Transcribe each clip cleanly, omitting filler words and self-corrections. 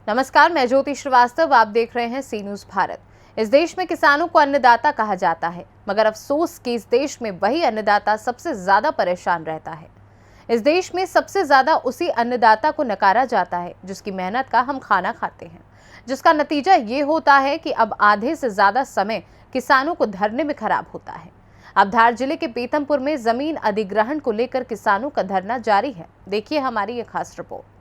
नमस्कार, मैं ज्योति श्रीवास्तव। आप देख रहे हैं सी न्यूज़ भारत। इस देश में किसानों को अन्नदाता कहा जाता है, मगर अफसोस कि इस देश में वही अन्नदाता सबसे ज्यादा परेशान रहता है। इस देश में सबसे ज्यादा उसी अन्नदाता को नकारा जाता है जिसकी मेहनत का हम खाना खाते हैं, जिसका नतीजा ये होता है कि अब आधे से ज्यादा समय किसानों को धरने में खराब होता है। अब धार जिले के पीथमपुर में जमीन अधिग्रहण को लेकर किसानों का धरना जारी है। देखिए हमारी ये खास रिपोर्ट।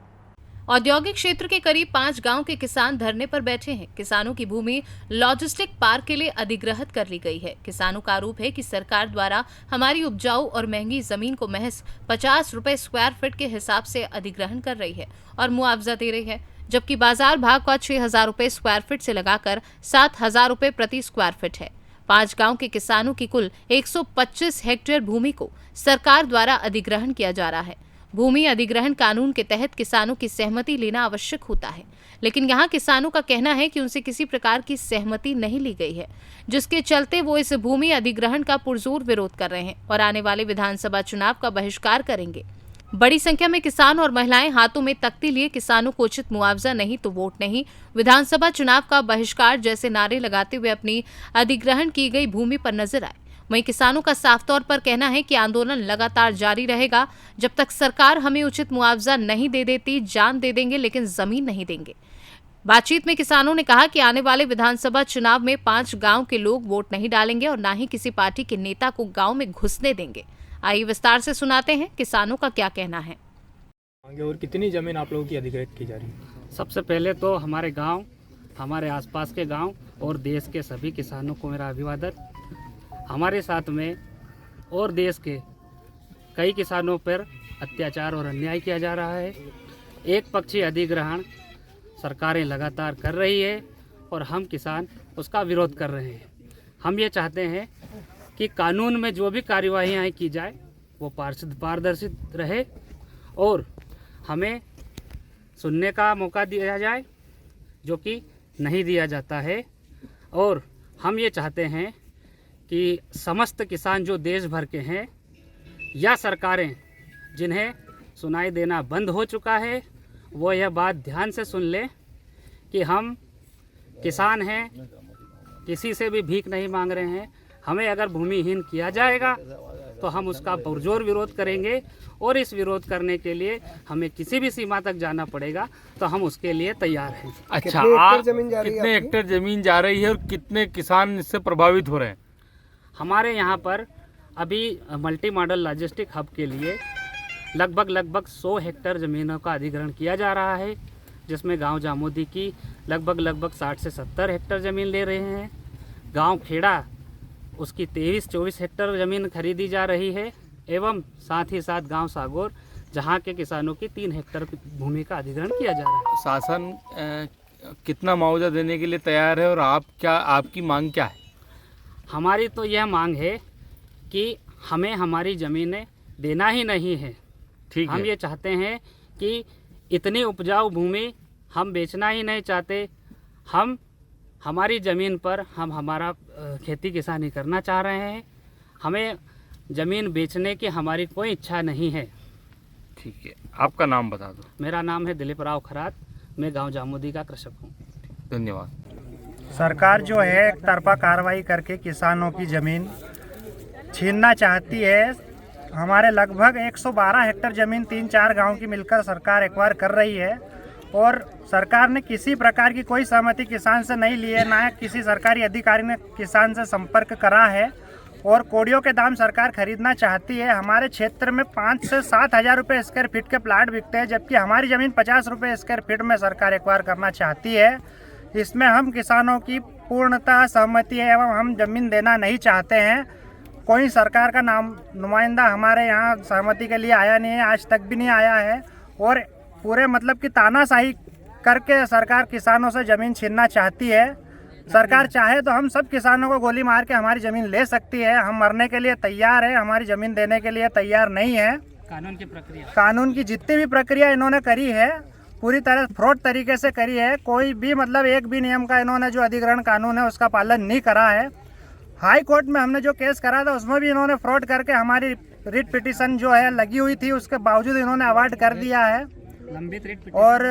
औद्योगिक क्षेत्र के करीब 5 गांव के किसान धरने पर बैठे हैं। किसानों की भूमि लॉजिस्टिक पार्क के लिए अधिग्रहित कर ली गई है। किसानों का आरोप है कि सरकार द्वारा हमारी उपजाऊ और महंगी जमीन को महज 50 रुपए स्क्वायर फीट के हिसाब से अधिग्रहण कर रही है और मुआवजा दे रही है, जबकि बाजार भाव का 6,000 रुपए स्क्वायर फीट से लगाकर 7,000 रुपए प्रति स्क्वायर फीट है। 5 गांव के किसानों की कुल 125 हेक्टेयर भूमि को सरकार द्वारा अधिग्रहण किया जा रहा है। भूमि अधिग्रहण कानून के तहत किसानों की सहमति लेना आवश्यक होता है, लेकिन यहाँ किसानों का कहना है कि उनसे किसी प्रकार की सहमति नहीं ली गई है, जिसके चलते वो इस भूमि अधिग्रहण का पुरजोर विरोध कर रहे हैं और आने वाले विधानसभा चुनाव का बहिष्कार करेंगे। बड़ी संख्या में किसान और महिलाएं हाथों में तख्ती लिए किसानों को उचित मुआवजा नहीं तो वोट नहीं, विधानसभा चुनाव का बहिष्कार जैसे नारे लगाते हुए अपनी अधिग्रहण की गई भूमि पर नजर आए। वहीं किसानों का साफ तौर पर कहना है कि आंदोलन लगातार जारी रहेगा जब तक सरकार हमें उचित मुआवजा नहीं दे देती। जान दे देंगे लेकिन जमीन नहीं देंगे। बातचीत में किसानों ने कहा कि आने वाले विधानसभा चुनाव में 5 गांव के लोग वोट नहीं डालेंगे और न ही किसी पार्टी के नेता को गांव में घुसने देंगे। आइए विस्तार से सुनाते हैं किसानों का क्या कहना है। और कितनी जमीन आप लोगों की अधिग्रहित की जा रही है? सबसे पहले तो हमारे गांव, हमारे आसपास के गांव और देश के सभी किसानों को मेरा अभिवादन। हमारे साथ में और देश के कई किसानों पर अत्याचार और अन्याय किया जा रहा है। एक पक्षीय अधिग्रहण सरकारें लगातार कर रही है और हम किसान उसका विरोध कर रहे हैं। हम ये चाहते हैं कि कानून में जो भी कार्यवाहियाँ की जाए वो पारदर्शी रहे और हमें सुनने का मौका दिया जाए, जो कि नहीं दिया जाता है। और हम ये चाहते हैं कि समस्त किसान जो देश भर के हैं या सरकारें जिन्हें सुनाई देना बंद हो चुका है, वो यह बात ध्यान से सुन लें कि हम किसान हैं, किसी से भी भीख नहीं मांग रहे हैं। हमें अगर भूमिहीन किया जाएगा तो हम उसका पुरजोर विरोध करेंगे और इस विरोध करने के लिए हमें किसी भी सीमा तक जाना पड़ेगा तो हम उसके लिए तैयार हैं। अच्छा, आप कितने हेक्टेयर जमीन जा रही है और कितने किसान इससे प्रभावित हो रहे हैं? हमारे यहाँ पर अभी मल्टी मॉडल लॉजिस्टिक हब के लिए लगभग 100 हेक्टेयर ज़मीनों का अधिग्रहण किया जा रहा है, जिसमें गांव जामोदी की लगभग 60 से 70 हेक्टेयर ज़मीन ले रहे हैं। गांव खेड़ा उसकी 23-24 हेक्टेयर ज़मीन खरीदी जा रही है एवं साथ ही साथ गांव सागौर जहां के किसानों की 3 हेक्टेयर भूमि का अधिग्रहण किया जा रहा है। शासन कितना मुआवजा देने के लिए तैयार है और आपकी मांग क्या है? हमारी तो यह मांग है कि हमें हमारी ज़मीनें देना ही नहीं है। ठीक है। हम ये चाहते हैं कि इतनी उपजाऊ भूमि हम बेचना ही नहीं चाहते। हम हमारी ज़मीन पर हम हमारा खेती किसानी करना चाह रहे हैं। हमें ज़मीन बेचने की हमारी कोई इच्छा नहीं है। ठीक है, आपका नाम बता दो। मेरा नाम है दिलीप राव खरात, मैं गांव जामोदी का कृषक हूँ। धन्यवाद। सरकार जो है एक तरफा कार्रवाई करके किसानों की ज़मीन छीनना चाहती है। हमारे लगभग 112 हेक्टेयर ज़मीन 3-4 गांव की मिलकर सरकार एक्वायर कर रही है और सरकार ने किसी प्रकार की कोई सहमति किसान से नहीं ली है, ना किसी सरकारी अधिकारी ने किसान से संपर्क करा है और कोड़ियों के दाम सरकार खरीदना चाहती है। हमारे क्षेत्र में 5 से 7 हज़ार रुपये स्क्वायर फीट के प्लाट बिकते हैं, जबकि हमारी ज़मीन 50 रुपये स्क्वायर फीट में सरकार एक्वायर करना चाहती है। इसमें हम किसानों की पूर्णतः सहमति है एवं हम ज़मीन देना नहीं चाहते हैं। कोई सरकार का नुमाइंदा हमारे यहाँ सहमति के लिए आया नहीं है, आज तक भी नहीं आया है और पूरे मतलब कि तानाशाही करके सरकार किसानों से ज़मीन छीनना चाहती है। सरकार चाहे तो हम सब किसानों को गोली मार के हमारी ज़मीन ले सकती है। हम मरने के लिए तैयार है, हमारी ज़मीन देने के लिए तैयार नहीं है। कानून की जितनी भी प्रक्रिया इन्होंने करी है पूरी तरह फ्रॉड तरीके से करी है। कोई भी मतलब एक भी नियम का इन्होंने जो अधिग्रहण कानून है उसका पालन नहीं करा है। हाई कोर्ट में हमने जो केस करा था उसमें भी इन्होंने फ्रॉड करके हमारी रिट पिटीशन जो है लगी हुई थी, उसके बावजूद इन्होंने अवार्ड कर दिया है लंबित रेट और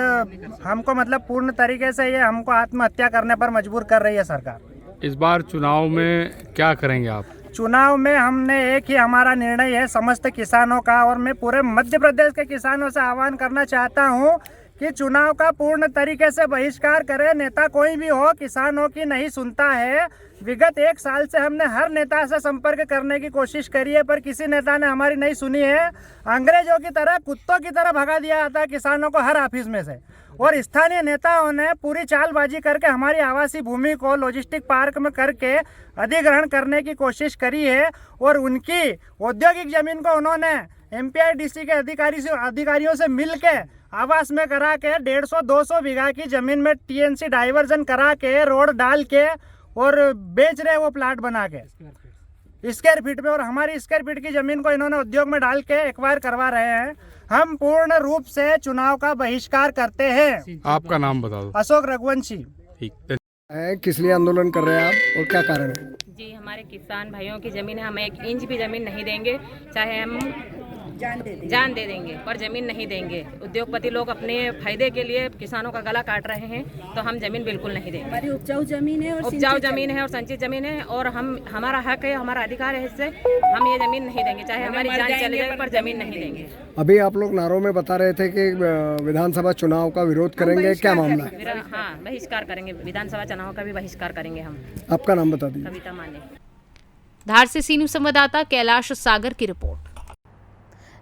हमको मतलब पूर्ण तरीके से ये हमको आत्महत्या करने पर मजबूर कर रही है सरकार। इस बार चुनाव में क्या करेंगे आप? चुनाव में हमने एक ही हमारा निर्णय है समस्त किसानों का, और मैं पूरे मध्य प्रदेश के किसानों से आह्वान करना चाहता हूं कि चुनाव का पूर्ण तरीके से बहिष्कार करें। नेता कोई भी हो, किसानों की नहीं सुनता है। विगत 1 साल से हमने हर नेता से संपर्क करने की कोशिश करी है, पर किसी नेता ने हमारी नहीं सुनी है। अंग्रेजों की तरह, कुत्तों की तरह भगा दिया जाता है किसानों को हर ऑफिस में से, और स्थानीय नेताओं ने पूरी चालबाजी करके हमारी आवासीय भूमि को लॉजिस्टिक पार्क में करके अधिग्रहण करने की कोशिश करी है, और उनकी औद्योगिक जमीन को उन्होंने MPIDC के अधिकारियों से मिल के आवास में करा के 150-200 बीघा की जमीन में TNC डाइवर्जन करा के, रोड डाल के और बेच रहे वो प्लाट बना के स्क्वायर फीट पे, और हमारी स्क्वायर फीट की जमीन को इन्होंने उद्योग में डाल के एक्वायर करवा रहे हैं। हम पूर्ण रूप से चुनाव का बहिष्कार करते हैं। आपका नाम बता दो। अशोक रघुवंशी। ठीक। किस लिए आंदोलन कर रहे हैं आप और क्या कारण है? जी, हमारे किसान भाइयों की ज़मीन है, हम 1 इंच भी ज़मीन नहीं देंगे, चाहे हम जान दे देंगे, पर ज़मीन नहीं देंगे। उद्योगपति लोग अपने फायदे के लिए किसानों का गला काट रहे हैं, तो हम ज़मीन बिल्कुल नहीं देंगे। हमारी उपजाऊ ज़मीन है और संचित ज़मीन है, और हमारा हक है, हमारा अधिकार है, इससे हम ये ज़मीन नहीं देंगे, चाहे हमारी जान चले जाए, पर ज़मीन नहीं देंगे। अभी आप लोग नारों में बता रहे थे कि विधानसभा चुनाव का विरोध करेंगे, क्या मामला है? हाँ, बहिष्कार करेंगे, विधानसभा चुनाव का भी बहिष्कार करेंगे हम। आपका नाम बता दीजिए। कविता माने। धार से सीनू संवाददाता कैलाश सागर की रिपोर्ट।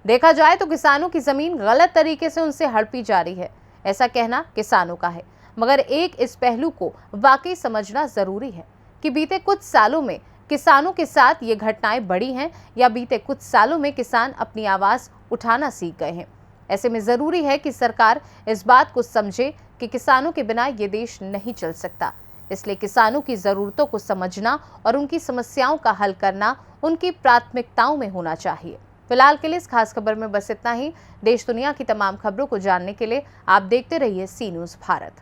देखा जाए तो किसानों की जमीन गलत तरीके से उनसे हड़पी जा रही है, ऐसा कहना किसानों का है। मगर एक इस पहलू को वाकई समझना जरूरी है कि बीते कुछ सालों में किसानों के साथ ये घटनाएं बढ़ी हैं, या बीते कुछ सालों में किसान अपनी आवाज उठाना सीख गए हैं। ऐसे में जरूरी है कि सरकार इस बात को समझे कि किसानों के बिना ये देश नहीं चल सकता। इसलिए किसानों की जरूरतों को समझना और उनकी समस्याओं का हल करना उनकी प्राथमिकताओं में होना चाहिए। फिलहाल के लिए इस खास खबर में बस इतना ही। देश दुनिया की तमाम खबरों को जानने के लिए आप देखते रहिए सी न्यूज़ भारत।